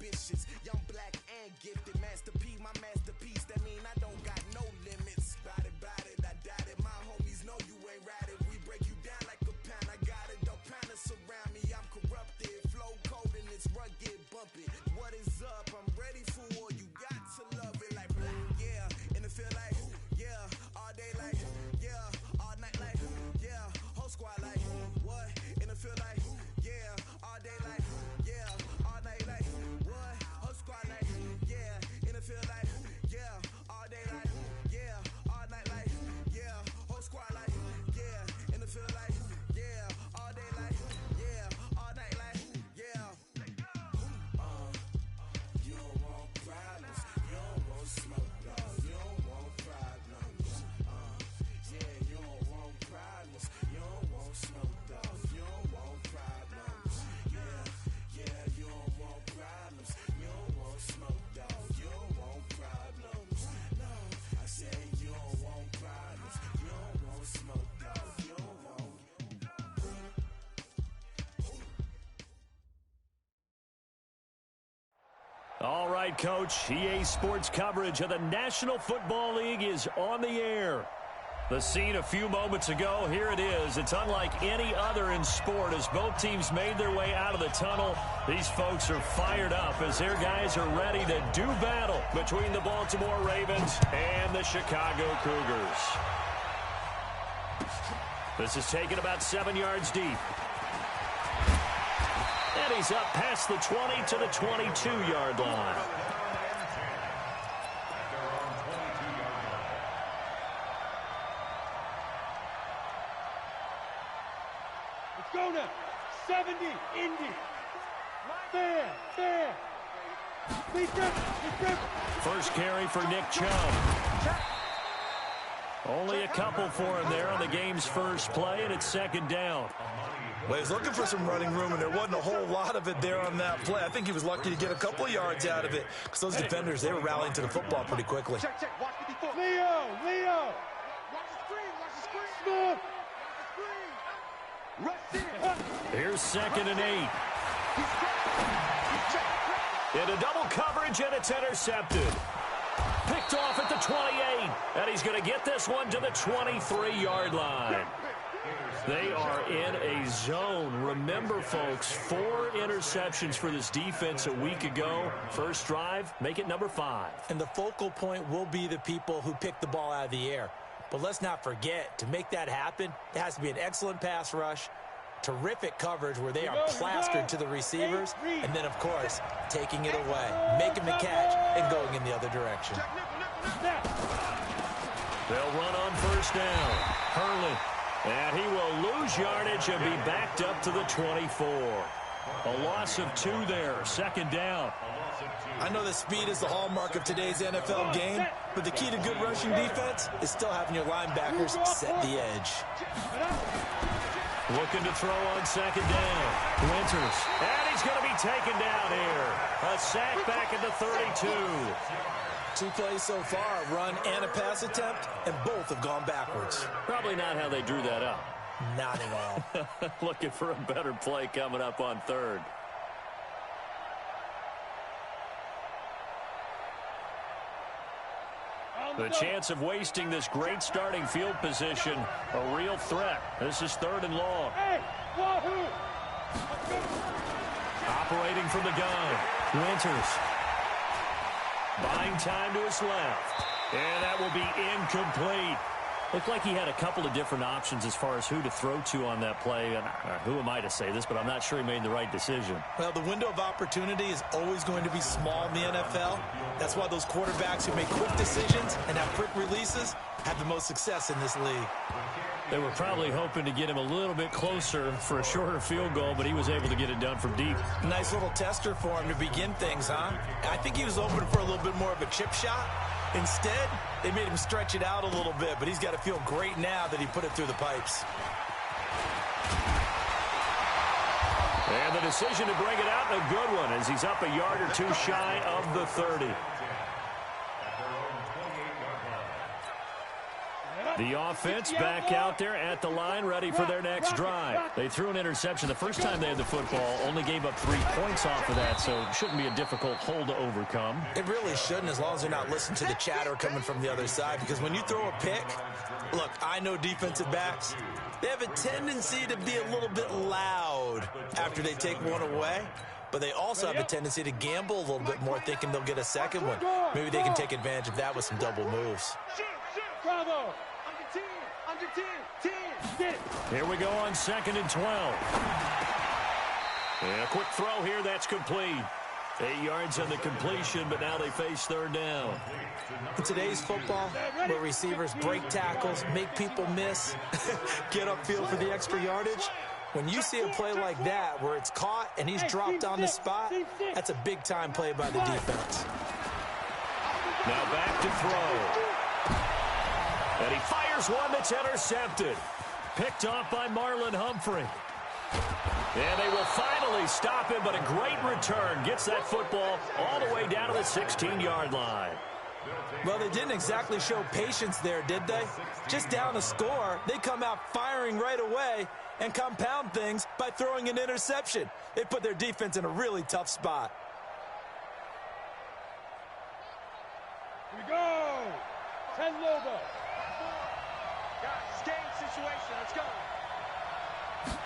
ambitious. Young, black, and gifted. Master P, my masterpiece. That mean I don't got no limits. Bout it, I doubt it. My homies know you ain't ratted. We break you down like a pound. I got it, don't panic surround me. I'm corrupted. Flow cold and it's rugged, bumpy. What is up? I'm ready for war. You got to love it like black, yeah. And it feel like, yeah. All day like, yeah. All night like, yeah. Whole squad like, what? And it feel like, yeah. All day like, yeah. All night like, what? Whole squad like, yeah. And it feel like, yeah. All day like, yeah. All night like, yeah. Whole squad like, yeah. And it feel like, yeah. All day like, yeah. All night like, yeah. You don't want problems. You don't want smoke, dog. You don't want problems. Yeah, you don't want problems. You don't want smoke, dog. You don't want problems. Yeah, you don't want problems. You don't want smoke, dog. You don't want problems. No, I said you don't want problems. You don't want smoke, dog. You don't want. All right, Coach. EA Sports coverage of the National Football League is on the air. The scene a few moments ago, here it is. It's unlike any other in sport as both teams made their way out of the tunnel. These folks are fired up as their guys are ready to do battle between the Baltimore Ravens and the Chicago Cougars. This is taken about 7 yards deep. And he's up past the 20 to the 22-yard line. Let's go now. 70, Indy. Fair. First carry for Nick Chubb. Only a couple for him there on the game's first play, and it's second down. Well, he was looking for some running room, and there wasn't a whole lot of it there on that play. I think he was lucky to get a couple of yards out of it because those defenders, they were rallying to the football pretty quickly. Check. Watch the default. Leo. Watch the screen. Watch the screen. Rush in. Here's 2nd and 8. Into double coverage, and it's intercepted. Picked off at the 28, and he's going to get this one to the 23-yard line. They are in a zone. Remember, folks, 4 interceptions for this defense a week ago. First drive, make it number 5. And the focal point will be the people who pick the ball out of the air. But let's not forget, to make that happen, there has to be an excellent pass rush, terrific coverage where they are plastered to the receivers, and then, of course, taking it away, making the catch, and going in the other direction. They'll run on first down. Hurley. And he will lose yardage and be backed up to the 24. A loss of 2 there. Second down. I know that speed is the hallmark of today's NFL game, but the key to good rushing defense is still having your linebackers set the edge. Looking to throw on second down. Winters. And he's going to be taken down here. A sack back at the 32. 2 plays so far, a run and a pass attempt, and both have gone backwards. Probably not how they drew that up. Not at all. Looking for a better play coming up on 3rd. The chance of wasting this great starting field position, a real threat. This is 3rd and long. Operating from the gun, Winters. Buying time to his left. And that will be incomplete. Looked like he had a couple of different options as far as who to throw to on that play. And who am I to say this, but I'm not sure he made the right decision. Well, the window of opportunity is always going to be small in the NFL. That's why those quarterbacks who make quick decisions and have quick releases have the most success in this league. They were probably hoping to get him a little bit closer for a shorter field goal, but he was able to get it done from deep. Nice little tester for him to begin things, huh? I think he was open for a little bit more of a chip shot. Instead, they made him stretch it out a little bit, but he's got to feel great now that he put it through the pipes. And the decision to bring it out, a good one, as he's up a yard or 2 shy of the 30. The offense back out there at the line, ready for their next drive. They threw an interception the first time they had the football, only gave up 3 points off of that, so it shouldn't be a difficult hole to overcome. It really shouldn't, as long as they're not listening to the chatter coming from the other side, because when you throw a pick, look, I know defensive backs, they have a tendency to be a little bit loud after they take one away. But they also have a tendency to gamble a little bit more, thinking they'll get a second one. Maybe they can take advantage of that with some double moves. Bravo. Under 10. Here we go on 2nd and 12. And a quick throw here, that's complete. 8 yards on the completion, but now they face 3rd down. In today's football, where receivers break tackles, make people miss, get upfield for the extra yardage, when you see a play like that where it's caught and he's dropped on the spot, that's a big-time play by the defense. Now back to throw. And he fires one that's intercepted. Picked off by Marlon Humphrey. And they will finally stop him, but a great return. Gets that football all the way down to the 16-yard line. Well, they didn't exactly show patience there, did they? Just down a score, they come out firing right away and compound things by throwing an interception. They put their defense in a really tough spot. Here we go. 10 Lobo. Guys, game situation. Let's go.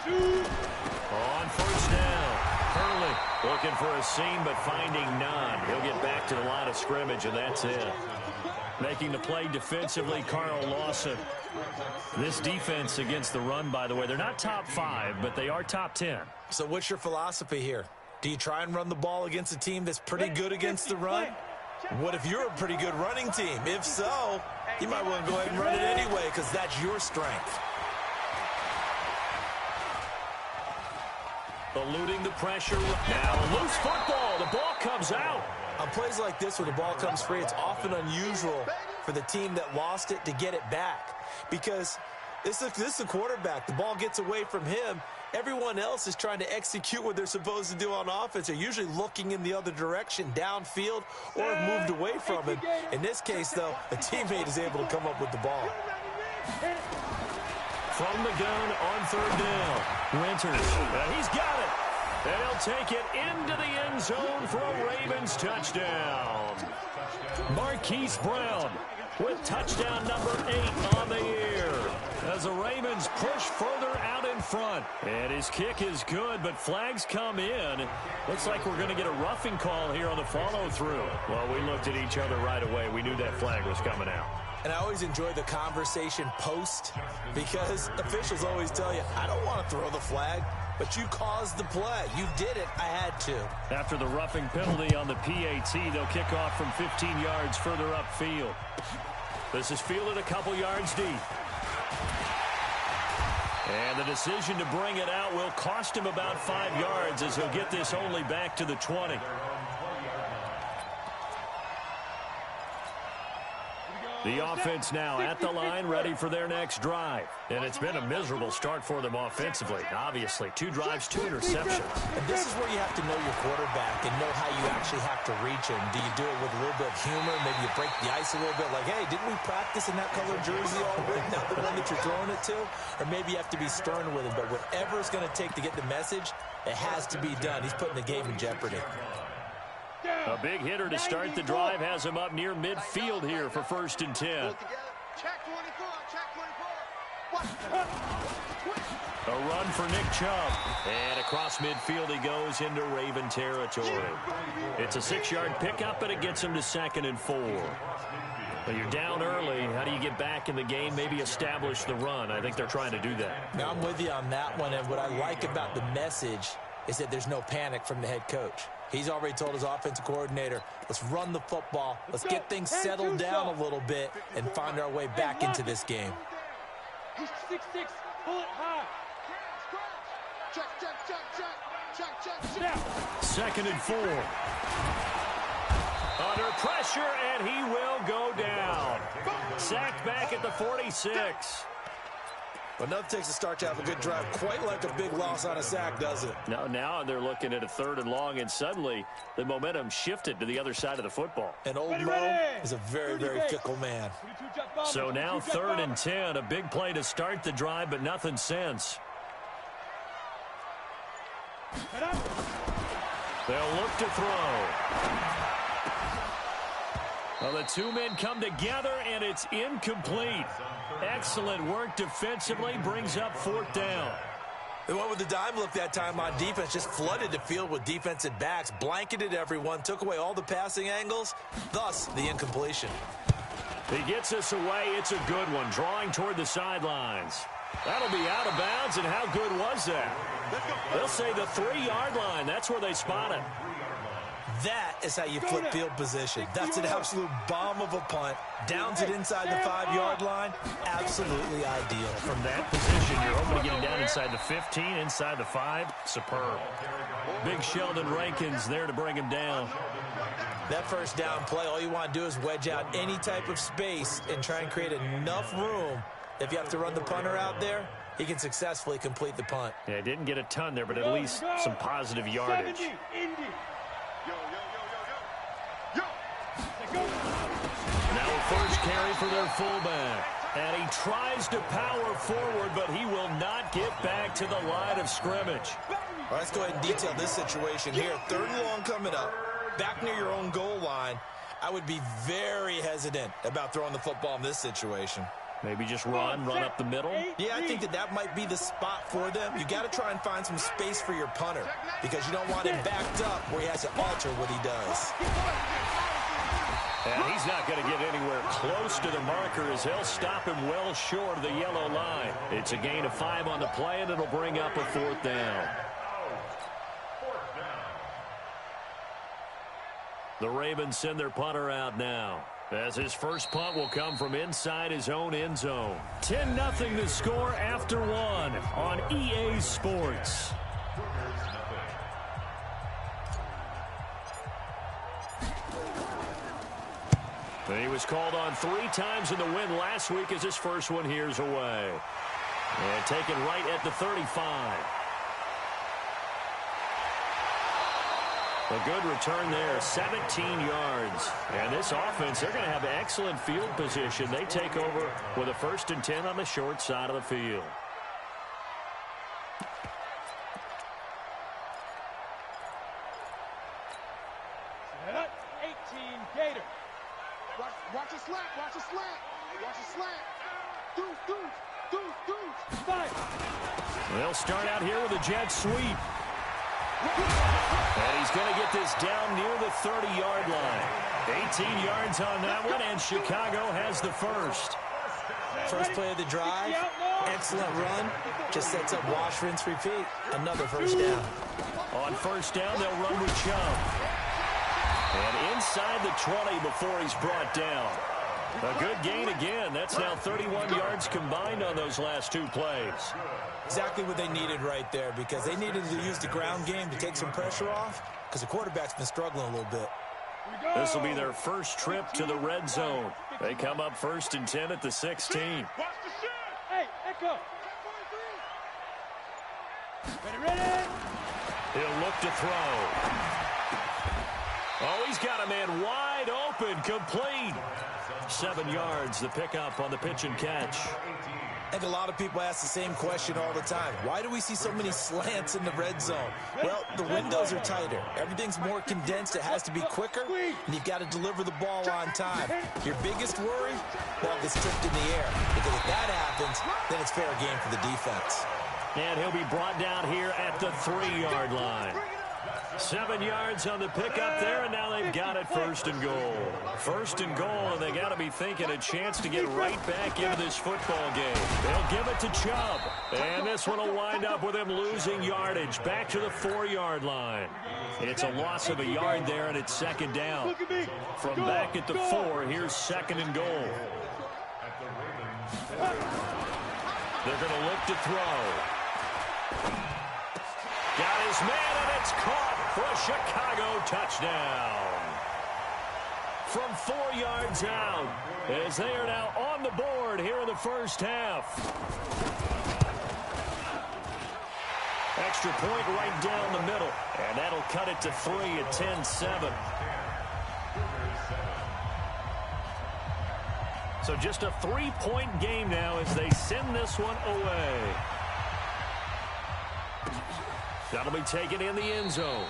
On 1st down, Hurley looking for a seam but finding none. He'll get back to the line of scrimmage, and that's it. Making the play defensively, Carl Lawson. This defense against the run, by the way, they're not top 5, but they are top 10. So what's your philosophy here? Do you try and run the ball against a team that's pretty good against the run? What if you're a pretty good running team? If so, you might want to go ahead and run it anyway because that's your strength. Eluding the pressure. Now a loose football. The ball comes out. On plays like this where the ball comes free, it's often unusual for the team that lost it to get it back. Because this is the quarterback. The ball gets away from him. Everyone else is trying to execute what they're supposed to do on offense. They're usually looking in the other direction, downfield, or have moved away from him. In this case, though, a teammate is able to come up with the ball. From the gun on 3rd down. Winters. He's got it. And he'll take it into the end zone for a Ravens touchdown. Marquise Brown with touchdown number 8 on the year. As the Ravens push further out in front. And his kick is good, but flags come in. Looks like we're going to get a roughing call here on the follow-through. Well, we looked at each other right away. We knew that flag was coming out. And I always enjoy the conversation post because officials always tell you, I don't want to throw the flag, but you caused the play. You did it. I had to. After the roughing penalty on the PAT, they'll kick off from 15 yards further upfield. This is fielded a couple yards deep. And the decision to bring it out will cost him about 5 yards as he'll get this only back to the 20. The offense now at the line, ready for their next drive. And it's been a miserable start for them offensively. Obviously, 2 drives, 2 interceptions. And this is where you have to know your quarterback and know how you actually have to reach him. Do you do it with a little bit of humor? Maybe you break the ice a little bit like, hey, didn't we practice in that color jersey already? Not the one that you're throwing it to? Or maybe you have to be stern with him. But whatever it's going to take to get the message, it has to be done. He's putting the game in jeopardy. A big hitter to start the drive has him up near midfield here for 1st and 10. Check 24, check 24. A run for Nick Chubb. And across midfield he goes into Raven territory. It's a 6-yard pickup, and it gets him to 2nd and 4. Well, you're down early. How do you get back in the game? Maybe establish the run. I think they're trying to do that. Now, I'm with you on that one, and what I like about the message is that there's no panic from the head coach. He's already told his offensive coordinator, let's run the football, let's get things settled down a little bit and find our way back into this game. He's 6'6", pull it high. Check. 2nd and 4. Under pressure, and he will go down. Sacked back at the 46. But nothing takes a start to have a good drive, quite like a big loss on a sack, does it? Now they're looking at a 3rd and long, and suddenly the momentum shifted to the other side of the football. And old Mo is a very, very fickle man. So now 3rd and 10, a big play to start the drive, but nothing since. They'll look to throw. Well, the two men come together, and it's incomplete. Excellent work defensively, brings up 4th down. They went with the dime look that time on defense, just flooded the field with defensive backs, blanketed everyone, took away all the passing angles, thus the incompletion. He gets us away. It's a good one, drawing toward the sidelines. That'll be out of bounds, and how good was that? They'll say the 3-yard line. That's where they spot it. That is how you flip field position. That's an absolute bomb of a punt. Downs it inside the 5-yard line. Absolutely ideal. From that position, you're hoping to get him down inside the 15, inside the 5. Superb. Big Sheldon Rankins there to bring him down. That first down play, all you want to do is wedge out any type of space and try and create enough room. If you have to run the punter out there, he can successfully complete the punt. Yeah, didn't get a ton there, but at least some positive yardage. Now a first carry for their fullback. And he tries to power forward, but he will not get back to the line of scrimmage. All right, let's go ahead and detail this situation here. 3rd and long coming up, back near your own goal line. I would be very hesitant about throwing the football in this situation. Maybe just run up the middle? Yeah, I think that might be the spot for them. You got to try and find some space for your punter because you don't want him backed up where he has to alter what he does. And he's not going to get anywhere close to the marker as they'll stop him well short of the yellow line. It's a gain of 5 on the play, and it'll bring up a 4th down. The Ravens send their punter out now, as his first punt will come from inside his own end zone. 10-0 the score after 1 on EA Sports. He was called on 3 times in the win last week as his first one here's away. And taken right at the 35. A good return there, 17 yards. And this offense, they're going to have excellent field position. They take over with a 1st and 10 on the short side of the field. Watch a slant, watch a slant, watch a slant. Deuce, fight. They'll start out here with a jet sweep. And he's going to get this down near the 30-yard line. 18 yards on that one, and Chicago has the first. First play of the drive, excellent run. Just sets up wash, rinse, repeat. Another first down. On first down, they'll run with Chubb. And inside the 20 before he's brought down. A good gain again. That's now 31 yards combined on those last 2 plays. Exactly what they needed right there because they needed to use the ground game to take some pressure off because the quarterback's been struggling a little bit. This will be their first trip to the red zone. They come up 1st and 10 at the 16. Hey, Echo. Ready? He'll look to throw. Oh, he's got a man wide open, complete. 7 yards, the pickup on the pitch and catch. I think a lot of people ask the same question all the time. Why do we see so many slants in the red zone? Well, the windows are tighter. Everything's more condensed. It has to be quicker, and you've got to deliver the ball on time. Your biggest worry? Ball gets tipped in the air. Because if that happens, then it's fair game for the defense. And he'll be brought down here at the 3-yard line. 7 yards on the pickup there, and now they've got it 1st and goal. 1st and goal, and they got to be thinking a chance to get right back into this football game. They'll give it to Chubb, and this one will wind up with him losing yardage back to the 4-yard line. It's a loss of a yard there, and it's 2nd down. From back at the 4, here's 2nd and goal. They're going to look to throw. Got his man, and it's caught for a Chicago touchdown. from 4 yards out, as they are now on the board here in the first half. Extra point right down the middle, and that'll cut it to 3 at 10-7. So just a 3-point game now as they send this one away. That'll be taken in the end zone.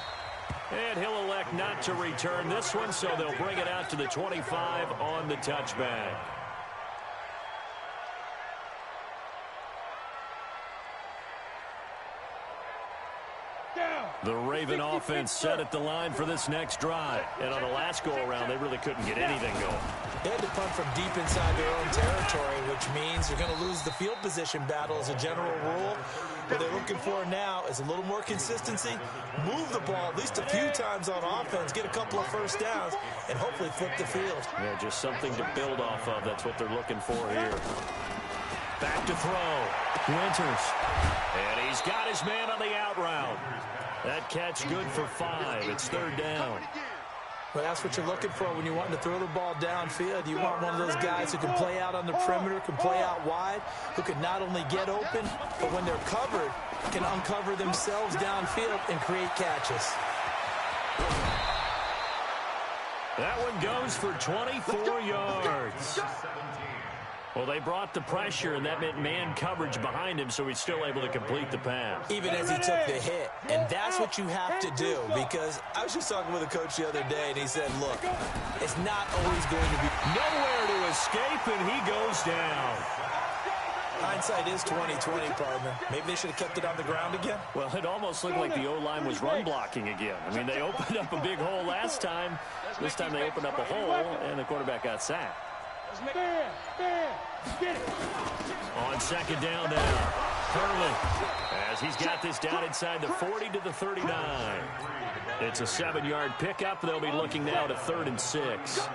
And he'll elect not to return this one, so they'll bring it out to the 25 on the touchback. The Raven offense set at the line for this next drive. And on the last go-around, they really couldn't get anything going. They had to punt from deep inside their own territory, which means you're going to lose the field position battle as a general rule. What they're looking for now is a little more consistency, move the ball at least a few times on offense, get a couple of first downs, and hopefully flip the field. Yeah, just something to build off of. That's what they're looking for here. Back to throw. Winters. And he's got his man on the out route. That catch good for 5. It's third down. Well, that's what you're looking for when you want to throw the ball downfield. You want one of those guys who can play out on the perimeter, can play out wide, who can not only get open, but when they're covered, can uncover themselves downfield and create catches. That one goes for 24 yards. Well, they brought the pressure, and that meant man coverage behind him, so he's still able to complete the pass. Even as he took the hit. And that's what you have to do, because I was just talking with a coach the other day, and he said, look, it's not always going to be nowhere to escape, and he goes down. Hindsight is 20/20, partner. Maybe they should have kept it on the ground again. Well, it almost looked like the O-line was run blocking again. I mean, they opened up a big hole last time. This time they opened up a hole, and the quarterback got sacked. On second down now, Hurley, as he's got this down inside the 40 to the 39. It's a 7-yard pickup. They'll be looking now to 3rd and 6.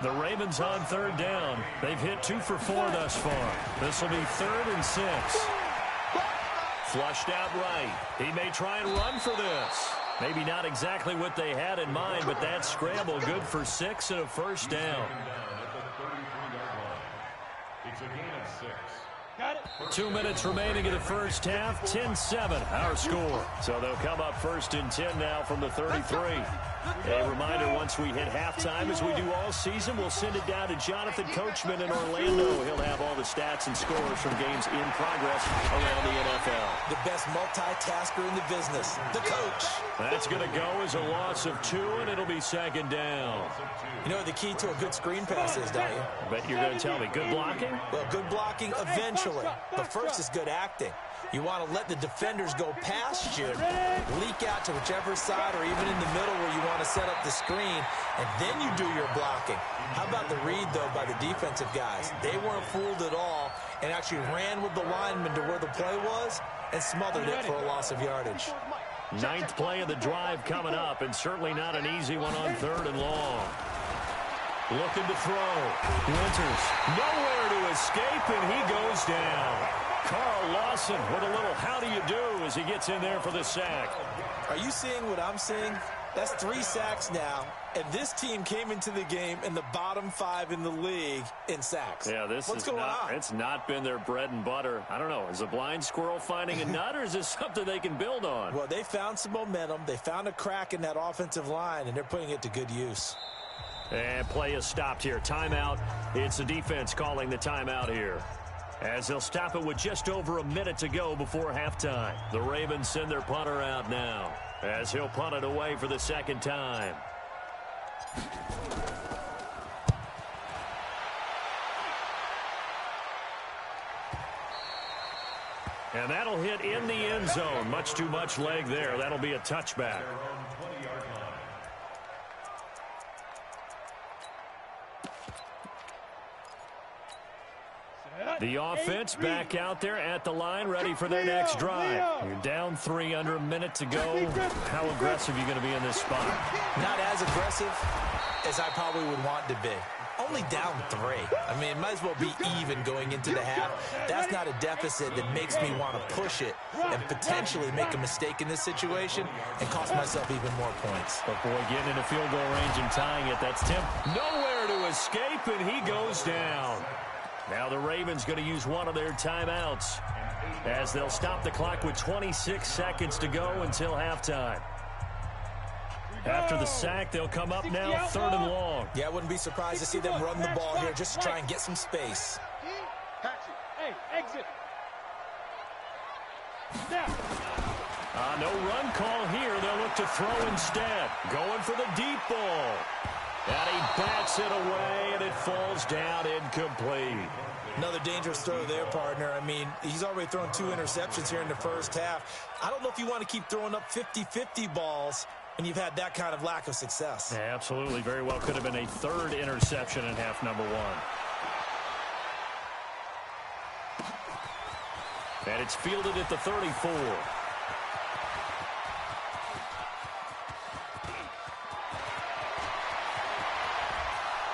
The Ravens on third down. They've hit 2 for 4 thus far. This will be 3rd and 6. Flushed out right. He may try and run for this. Maybe not exactly what they had in mind, but that scramble good for 6 and a first down. It's a gain of 6. Got it. 2 minutes remaining in the first half. 10-7, our score. So they'll come up 1st and 10 now from the 33. A reminder, once we hit halftime, as we do all season, we'll send it down to Jonathan Coachman in Orlando. He'll have all the stats and scores from games in progress around the NFL. The best multitasker in the business, the coach. That's going to go as a loss of 2, and it'll be 2nd down. You know what the key to a good screen pass is, don't you? I bet you're going to tell me. Good blocking? Well, good blocking eventually. But first is good acting. You want to let the defenders go past you, leak out to whichever side or even in the middle where you want to set up the screen, and then you do your blocking. How about the read, though, by the defensive guys? They weren't fooled at all and actually ran with the lineman to where the play was and smothered it for a loss of yardage. 9th play of the drive coming up, and certainly not an easy one on 3rd and long. Looking to throw. Winters, nowhere to escape, and he goes down. Carl Lawson with a little how do you do as he gets in there for the sack. Are you seeing what I'm seeing? That's 3 sacks now, and this team came into the game in the bottom 5 in the league in sacks. Yeah, What's going on? It's not been their bread and butter. I don't know. Is a blind squirrel finding a nut, or is this something they can build on? Well, they found some momentum. They found a crack in that offensive line, and they're putting it to good use. And play is stopped here. Timeout. It's the defense calling the timeout here, as they'll stop it with just over a minute to go before halftime. The Ravens send their punter out now, as he'll punt it away for the 2nd time. And that'll hit in the end zone. Much too much leg there. That'll be a touchback. The offense back out there at the line, ready for their next drive. You're down 3 under a minute to go. How aggressive are you going to be in this spot? Not as aggressive as I probably would want to be. Only down 3. I mean, it might as well be even going into the half. That's not a deficit that makes me want to push it and potentially make a mistake in this situation and cost myself even more points. But boy, getting into field goal range and tying it, that's Tim. Nowhere to escape, and he goes down. Now the Ravens going to use one of their timeouts as they'll stop the clock with 26 seconds to go until halftime. After the sack, they'll come up now 3rd and long. Yeah, I wouldn't be surprised to see them run the ball here just to try and get some space. Hey, exit. No run call here. They'll look to throw instead. Going for the deep ball. And he bats it away, and it falls down incomplete. Another dangerous throw there, partner. I mean, he's already thrown 2 interceptions here in the first half. I don't know if you want to keep throwing up 50-50 balls when you've had that kind of lack of success. Yeah, absolutely. Very well could have been a 3rd interception in half number 1. And it's fielded at the 34.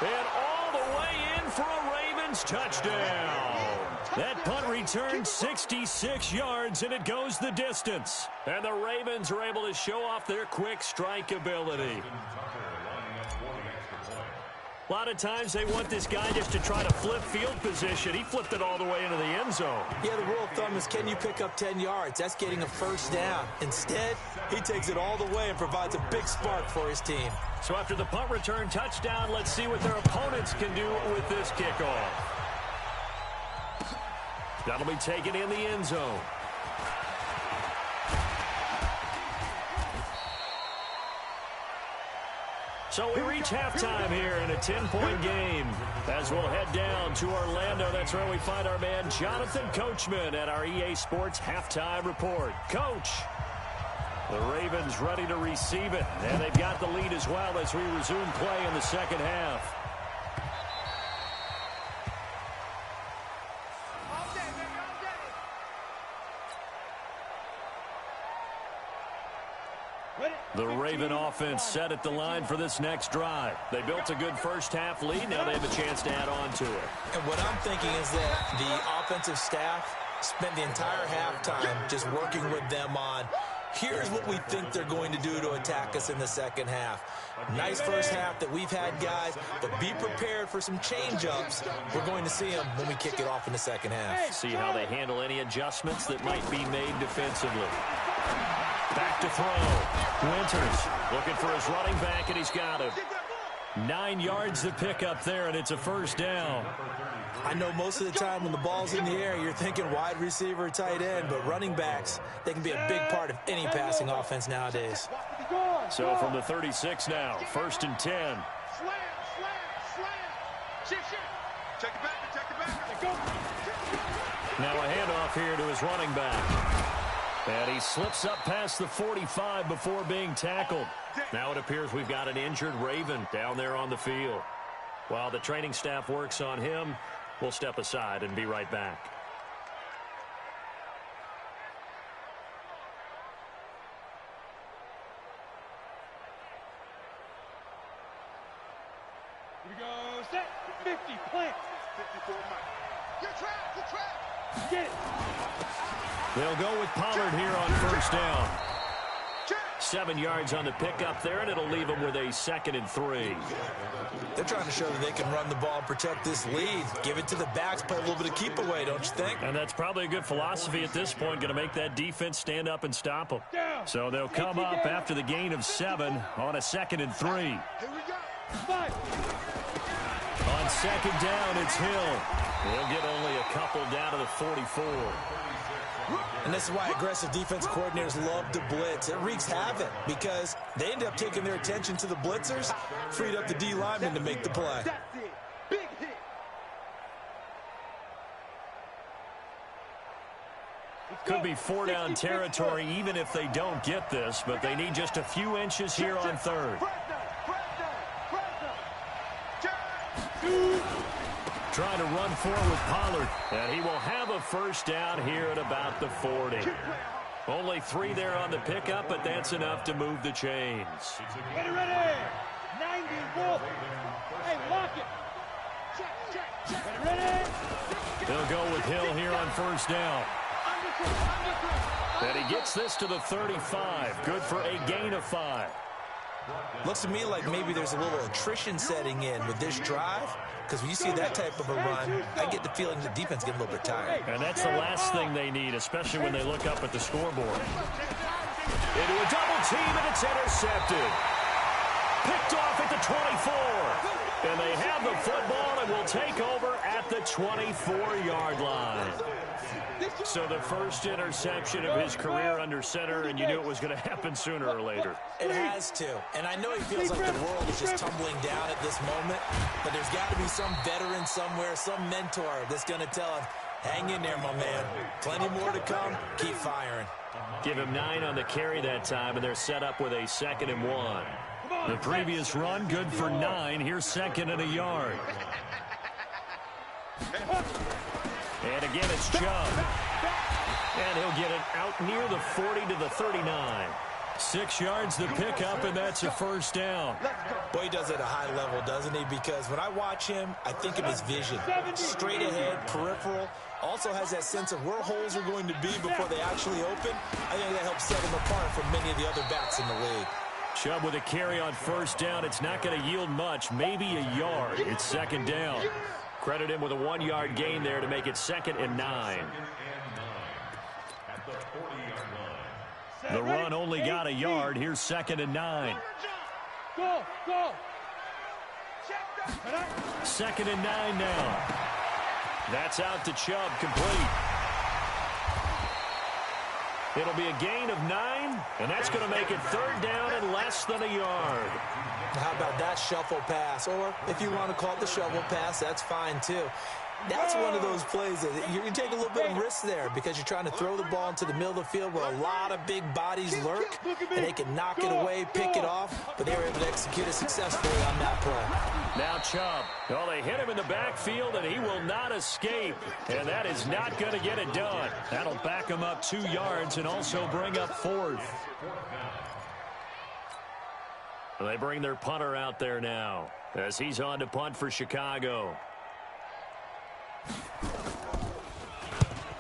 And all the way in for a Ravens touchdown. That punt returned 66 yards, and it goes the distance. And the Ravens are able to show off their quick strike ability. A lot of times they want this guy just to try to flip field position. He flipped it all the way into the end zone. Yeah, the rule of thumb is, can you pick up 10 yards? That's getting a first down. Instead, he takes it all the way and provides a big spark for his team. So after the punt return touchdown, let's see what their opponents can do with this kickoff. That'll be taken in the end zone. So we reach halftime here in a 10-point game. As we'll head down to Orlando, that's where we find our man Jonathan Coachman at our EA Sports Halftime Report. Coach, the Ravens ready to receive it, and they've got the lead as well as we resume play in the second half. The Raven offense set at the line for this next drive. They built a good first-half lead. Now they have a chance to add on to it. And what I'm thinking is that the offensive staff spent the entire halftime just working with them on, here's what we think they're going to do to attack us in the second half. Nice first half that we've had, guys, but be prepared for some change-ups. We're going to see them when we kick it off in the second half. See how they handle any adjustments that might be made defensively. Back to throw. Winters looking for his running back, and he's got him. 9 yards to pick up there, and it's a first down. I know most of the time when the ball's in the air, you're thinking wide receiver, tight end, but running backs, they can be a big part of any passing offense nowadays. So from the 36 now, 1st and 10. Slam. Shift. Take it back. Go. Now a handoff here to his running back. And he slips up past the 45 before being tackled. Now it appears we've got an injured Raven down there on the field. While the training staff works on him, we'll step aside and be right back. Here we go. Set. 50. Plant. 54. You're trapped. Get it. They'll go with Pollard here on first down. 7 yards on the pickup there, and it'll leave them with a 2nd and 3. They're trying to show that they can run the ball and protect this lead. Give it to the backs, play a little bit of keep away, don't you think? And that's probably a good philosophy at this point, going to make that defense stand up and stop them. So they'll come up after the gain of 7 on a 2nd and 3. Here we go. 5. On 2nd down, it's Hill. He'll get only a couple down to the 44. And this is why aggressive defense coordinators love to blitz. It wreaks havoc because they end up taking their attention to the blitzers, freed up the D lineman to make the play. That's it. Big hit. Could be 4-down territory even if they don't get this, but they need just a few inches here on 3rd. Trying to run forward with Pollard, and he will have a first down here at about the 40. Only 3 there on the pickup, but that's enough to move the chains. Ready. 90 Wolf. Hey, lock it. They'll go with Hill here on first down. And he gets this to the 35. Good for a gain of 5. Looks to me like maybe there's a little attrition setting in with this drive, because when you see that type of a run, I get the feeling the defense gets a little bit tired. And that's the last thing they need, especially when they look up at the scoreboard. Into a double team, and it's intercepted. Picked off at the 24. And they have the football and will take over at the 24-yard line. So the first interception of his career under center, and you knew it was going to happen sooner or later. It has to. And I know he feels like the world is just tumbling down at this moment, but there's got to be some veteran somewhere, some mentor that's going to tell him, hang in there, my man. Plenty more to come. Keep firing. Give him 9 on the carry that time, and they're set up with a 2nd and 1. The previous run, good for 9. Here's 2nd and a yard. And again, it's Chubb. And he'll get it out near the 40 to the 39. 6 yards the pickup, and that's a first down. Boy, he does it at a high level, doesn't he? Because when I watch him, I think of his vision. Straight ahead, peripheral. Also has that sense of where holes are going to be before they actually open. I think that helps set him apart from many of the other backs in the league. Chubb with a carry on first down. It's not going to yield much, maybe a yard. It's 2nd down. Credit him with a 1-yard gain there to make it 2nd and 9. The run only got a yard. Here's 2nd and 9. Go. 2nd and 9 now. That's out to Chubb, complete. It'll be a gain of 9, and that's going to make it 3rd down and less than a yard. How about that shuffle pass? Or if you want to call it the shovel pass, that's fine too. That's one of those plays that you take a little bit of risk there because you're trying to throw the ball into the middle of the field where a lot of big bodies lurk, and they can knock it away, pick it off, but they were able to execute it successfully on that play. Now Chubb. Well, they hit him in the backfield, and he will not escape, and that is not going to get it done. That'll back him up 2 yards and also bring up 4th. They bring their punter out there now as he's on to punt for Chicago.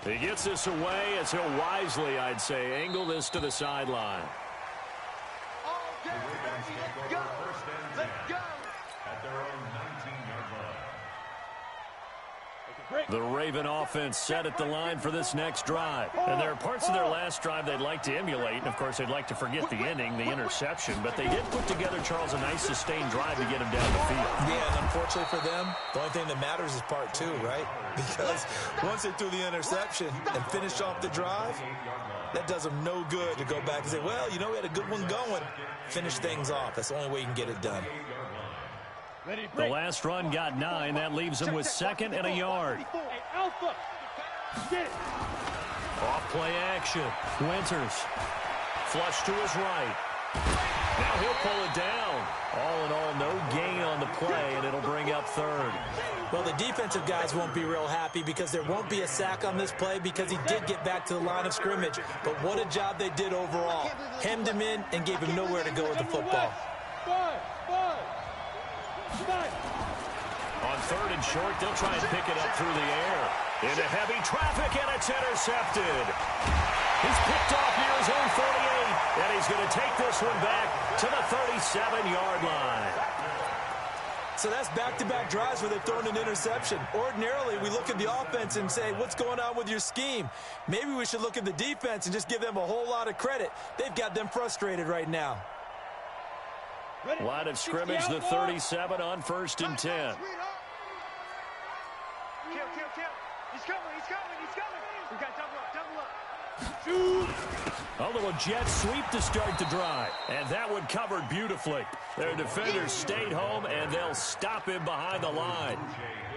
He gets this away as he'll wisely, I'd say, angle this to the sideline. Okay, let's go. Let's go. At their own 19-yard line. The Raven offense set at the line for this next drive. And there are parts of their last drive they'd like to emulate. And, of course, they'd like to forget the ending, the interception. But they did put together, Charles, a nice sustained drive to get him down the field. Yeah, and unfortunately for them, the only thing that matters is part 2, right? Because once they threw the interception and finished off the drive, that does them no good to go back and say, well, you know, we had a good one going. Finish things off. That's the only way you can get it done. The last run got 9. That leaves him with 2nd and a yard. Off play action. Winters. Flush to his right. Now he'll pull it down. All in all, no gain on the play, and it'll bring up 3rd. Well, the defensive guys won't be real happy because there won't be a sack on this play because he did get back to the line of scrimmage. But what a job they did overall. Hemmed him in and gave him nowhere to go with the football. On 3rd and short, they'll try and pick it up through the air. Into heavy traffic, and it's intercepted. He's picked off near his own 48, and he's going to take this one back to the 37-yard line. So that's back-to-back drives where they've thrown an interception. Ordinarily, we look at the offense and say, what's going on with your scheme? Maybe we should look at the defense and just give them a whole lot of credit. They've got them frustrated right now. Line of scrimmage, the 37 on 1st and 10. He's coming. We got double up. A little jet sweep to start the drive. And that one covered beautifully. Their defenders stayed home, and they'll stop him behind the line.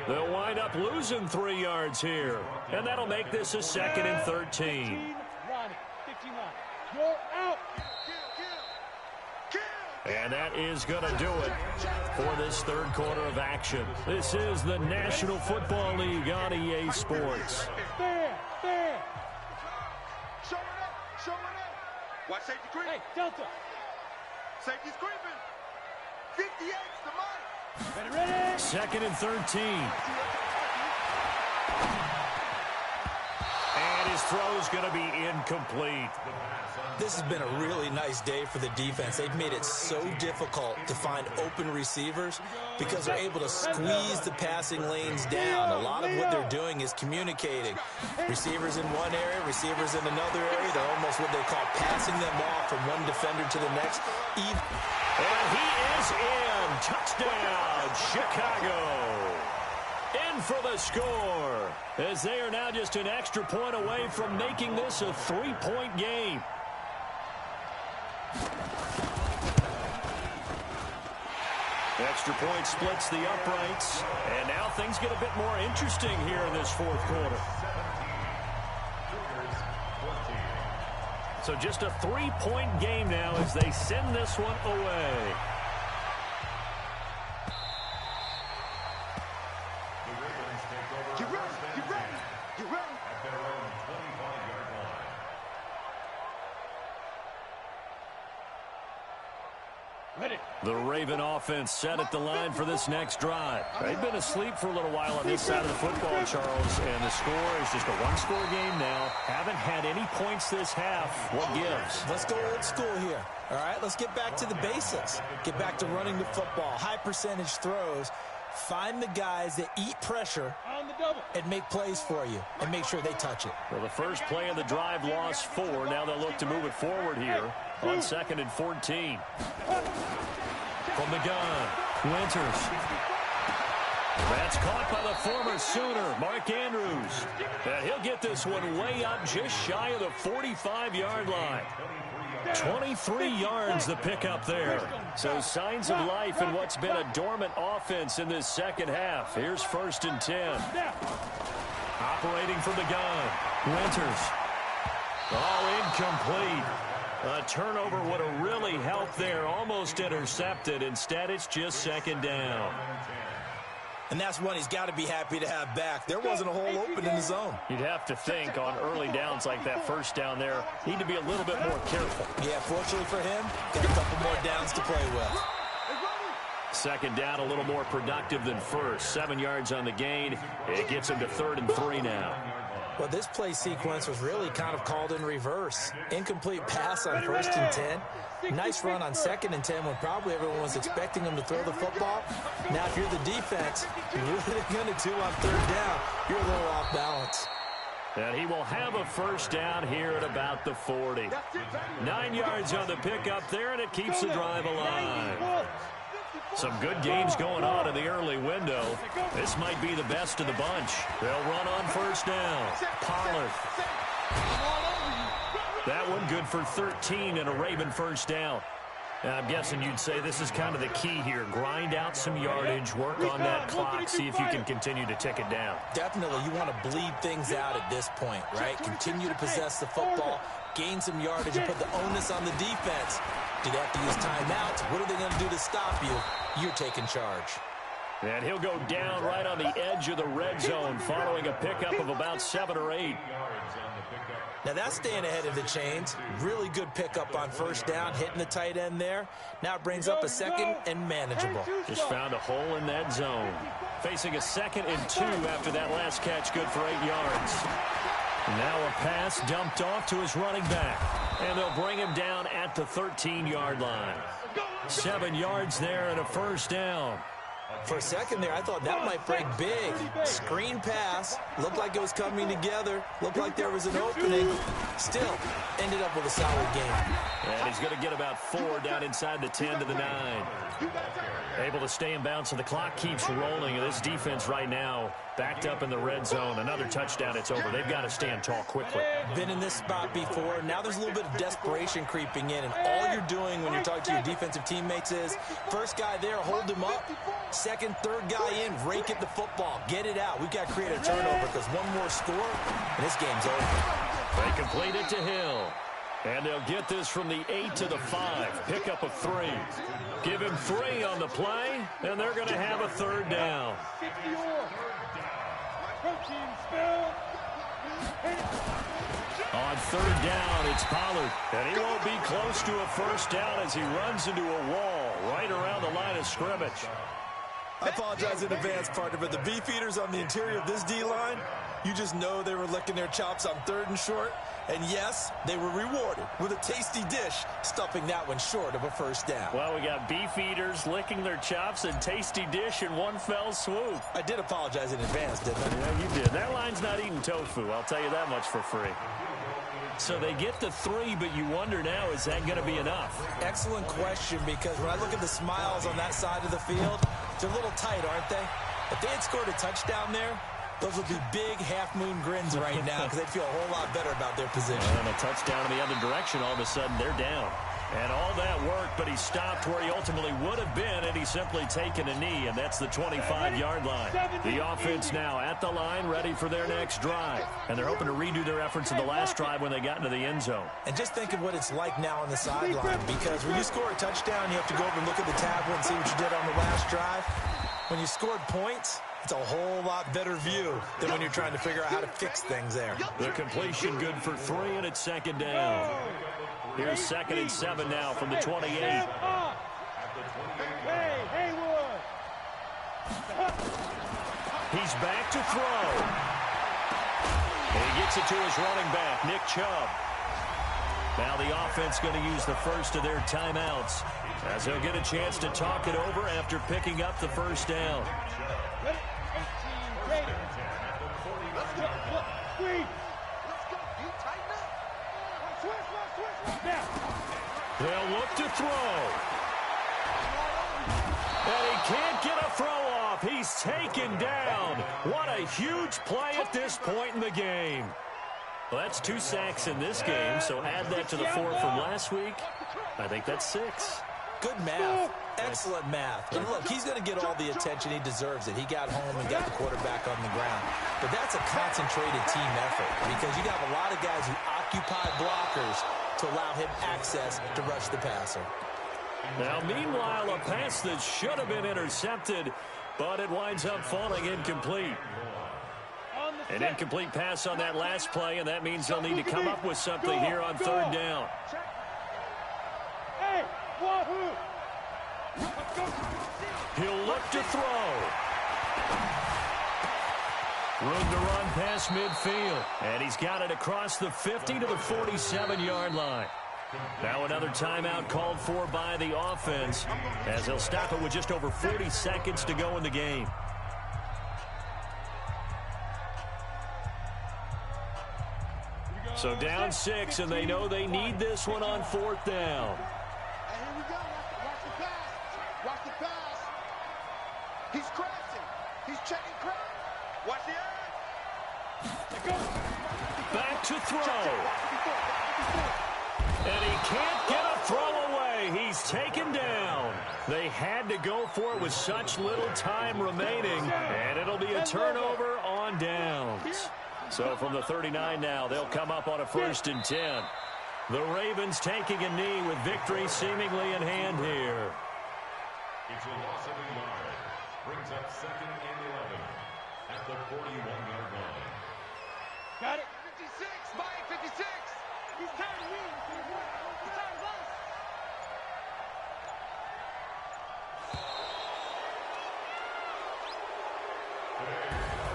They'll wind up losing 3 yards here. And that'll make this a 2nd and 13. You're out. And that is going to do it for this 3rd quarter of action. This is the National Football League on EA Sports. Fair. Show it up. Watch safety creep. Hey, Delta. Safety's creeping. 58's the mark. Ready. 2nd and 13. His throw's going to be incomplete. This has been a really nice day for the defense. They've made it so difficult to find open receivers because they're able to squeeze the passing lanes down. A lot of what they're doing is communicating. Receivers in one area, receivers in another area. They're almost what they call passing them off from one defender to the next. And he is in. Touchdown, Chicago. In for the score, as they are now just an extra point away from making this a 3-point game. Extra point splits the uprights, and now things get a bit more interesting here in this fourth quarter. So just a 3-point game now as they send this one away. The Raven offense set at the line for this next drive. They've been asleep for a little while on this side of the football, Charles, and the score is just a one-score game now. Haven't had any points this half. What gives? Let's go old school here. All right, let's get back to the basics. Get back to running the football, high percentage throws. Find the guys that eat pressure and make plays for you and make sure they touch it. Well, the first play of the drive lost 4. Now they'll look to move it forward here on 2nd and 14. From the gun, Winters. That's caught by the former Sooner, Mark Andrews. And he'll get this one way up just shy of the 45-yard line. 23 yards the pickup there. So signs of life in what's been a dormant offense in this second half. Here's 1st and 10. Operating from the gun, Winters. Oh, incomplete. A turnover would have really helped there. Almost intercepted. Instead, it's just 2nd down. And that's one he's got to be happy to have back. There wasn't a hole open in the zone. You'd have to think on early downs like that first down there, need to be a little bit more careful. Yeah, fortunately for him, got a couple more downs to play with. 2nd down, a little more productive than first. 7 yards on the gain. It gets him to 3rd and 3 now. Well, this play sequence was really kind of called in reverse. Incomplete pass on 1st and 10. Nice run on 2nd and 10 when probably everyone was expecting him to throw the football. Now, if you're the defense, what are they going to do on 3rd down? You're a little off balance. And he will have a 1st down here at about the 40. 9 yards on the pickup there, and it keeps the drive alive. Some good games going on in the early window. This might be the best of the bunch. They'll run on 1st down. Pollard. That one good for 13 and a Raven 1st down. Now, I'm guessing you'd say this is kind of the key here. Grind out some yardage, work on that clock, see if you can continue to tick it down. Definitely. You want to bleed things out at this point, right? Continue to possess the football, gain some yardage, and put the onus on the defense. Do they have to use timeouts? What are they going to do to stop you? You're taking charge. And he'll go down right on the edge of the red zone following a pickup of about 7 or 8. Now that's staying ahead of the chains. Really good pickup on 1st down, hitting the tight end there. Now it brings up a 2nd and manageable. Just found a hole in that zone. Facing a 2nd and 2 after that last catch, good for 8 yards. Now a pass dumped off to his running back. And they'll bring him down at the 13-yard line. 7 yards there and a 1st down. For a second there, I thought that might break big. Screen pass. Looked like it was coming together. Looked like there was an opening. Still, ended up with a solid game. And he's going to get about 4 down inside the 10 to the 9. Able to stay in bounds, so the clock keeps rolling. And this defense right now backed up in the red zone. Another touchdown, it's over. They've got to stand tall quickly. Been in this spot before. Now there's a little bit of desperation creeping in. And all you're doing when you're talking to your defensive teammates is, first guy there, hold him up. 2nd, 3rd guy in, rake at the football. Get it out. We've got to create a turnover because one more score, and this game's over. They complete it to Hill. And they'll get this from the 8 to the 5. Pickup of 3. Give him 3 on the play, and they're going to have a 3rd down. On 3rd down, it's Pollard. And he won't be close to a 1st down as he runs into a wall right around the line of scrimmage. I apologize in advance, partner, but the beef eaters on the interior of this D-line, you just know they were licking their chops on 3rd and short. And yes, they were rewarded with a tasty dish, stuffing that one short of a first down. Well, we got beef eaters licking their chops and tasty dish in one fell swoop. I did apologize in advance, didn't I? Yeah, you did. That line's not eating tofu. I'll tell you that much for free. So they get the 3, but you wonder now, is that going to be enough? Excellent question, because when I look at the smiles on that side of the field, they're a little tight, aren't they? If they had scored a touchdown there, those would be big half-moon grins right now because they'd feel a whole lot better about their position. And a touchdown in the other direction, all of a sudden they're down. And all that worked, but he stopped where he ultimately would have been, and he's simply taken a knee, and that's the 25-yard line. The offense now at the line, ready for their next drive. And they're hoping to redo their efforts in the last drive when they got into the end zone. And just think of what it's like now on the sideline, because when you score a touchdown, you have to go over and look at the tablet and see what you did on the last drive. When you scored points, it's a whole lot better view than when you're trying to figure out how to fix things there. The completion good for 3, and it's 2nd down. Here's 2nd and 7 now from the 28. Hey, Haywood. He's back to throw. And he gets it to his running back, Nick Chubb. Now the offense going to use the first of their timeouts as they'll get a chance to talk it over after picking up the first down. They'll look to throw. And he can't get a throw off. He's taken down. What a huge play at this point in the game. Well, that's 2 sacks in this game, so add that to the 4 from last week. I think that's 6. Good math. Excellent math. And look, he's going to get all the attention. He deserves it. He got home and got the quarterback on the ground. But that's a concentrated team effort because you got a lot of guys who occupy blockers to allow him access to rush the passer. Now, meanwhile, a pass that should have been intercepted, but it winds up falling incomplete. An incomplete pass on that last play, and that means they'll need to come up with something here on 3rd down. He'll look to throw. Room to run past midfield. And he's got it across the 50 to the 47-yard line. Now another timeout called for by the offense as they'll stop it with just over 40 seconds to go in the game. So down 6, and they know they need this one on 4th down. And here we go. Watch the pass. Watch the pass. He's crashing. He's checking crash. Watch the edge. Back to throw. And he can't get a throw away. He's taken down. They had to go for it with such little time remaining, and it'll be a turnover on downs. So from the 39 now, they'll come up on a 1st and 10. The Ravens taking a knee with victory seemingly in hand here. It's a loss of a yard. Brings up 2nd and 11 at the 41-yard line. Got it. 56. Mike, 56. He's tired of me. He's tired of us.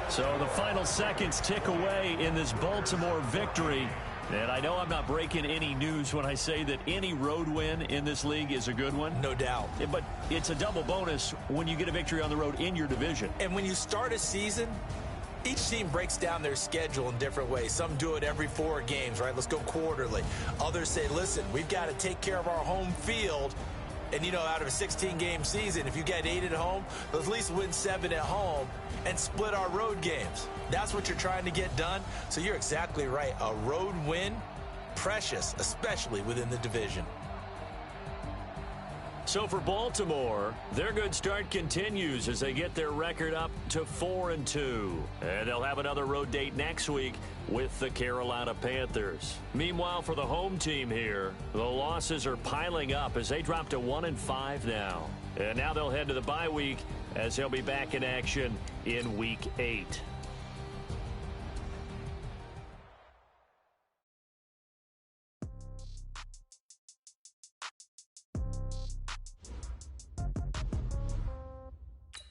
So the final seconds tick away in this Baltimore victory. And I know I'm not breaking any news when I say that any road win in this league is a good one. No doubt. But it's a double bonus when you get a victory on the road in your division. And when you start a season, each team breaks down their schedule in different ways. Some do it every 4 games, right? Let's go quarterly. Others say, listen, we've got to take care of our home field. And, you know, out of a 16-game season, if you get 8 at home, let's at least win 7 at home and split our road games. That's what you're trying to get done. So you're exactly right. A road win, precious, especially within the division. So for Baltimore, their good start continues as they get their record up to 4-2. And they'll have another road date next week with the Carolina Panthers. Meanwhile, for the home team here, the losses are piling up as they drop to 1-5 now. And now they'll head to the bye week as they'll be back in action in Week 8.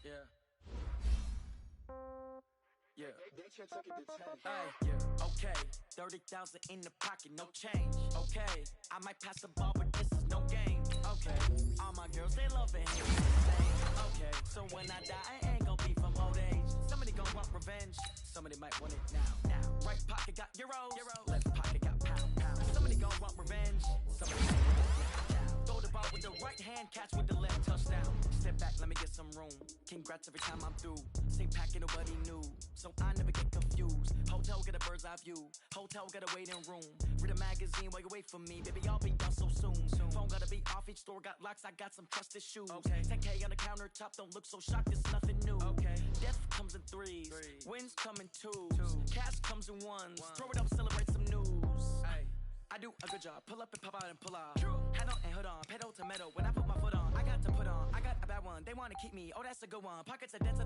Yeah. can't take it to 10. Hey, yeah, okay. 30,000 in the pocket, no change. Okay, I might pass the ball, but this is no game. Okay, all my girls, they love it. Okay, so when I die, I ain't gonna be from old age. Somebody gon' want revenge. Somebody might want it now. Right pocket got euros. Left pocket got pound. Somebody gon' want revenge. Somebody might want it now. Throw the ball with the right hand, catch with the left, touchdown. Step back, let me get some room. Congrats every time I'm through. Same packet, nobody knew, so I never get confused. Hotel get a bird's eye view. Hotel got a waiting room. Read a magazine while you wait for me. Baby, I'll be done so soon. Phone gotta be off, each store got locks. I got some trusted shoes. 10K on the countertop, don't look so shocked, it's nothing new. Death comes in threes. Wins come in twos. Cash comes in ones. Throw it up, celebrate some news. I do a good job. Pull up and pop out and pull off. Hat on and hood on. Pedal to metal. When I put my foot on, I got to put on. I got a bad one. They want to keep me. Oh, that's a good one. Pockets are dense.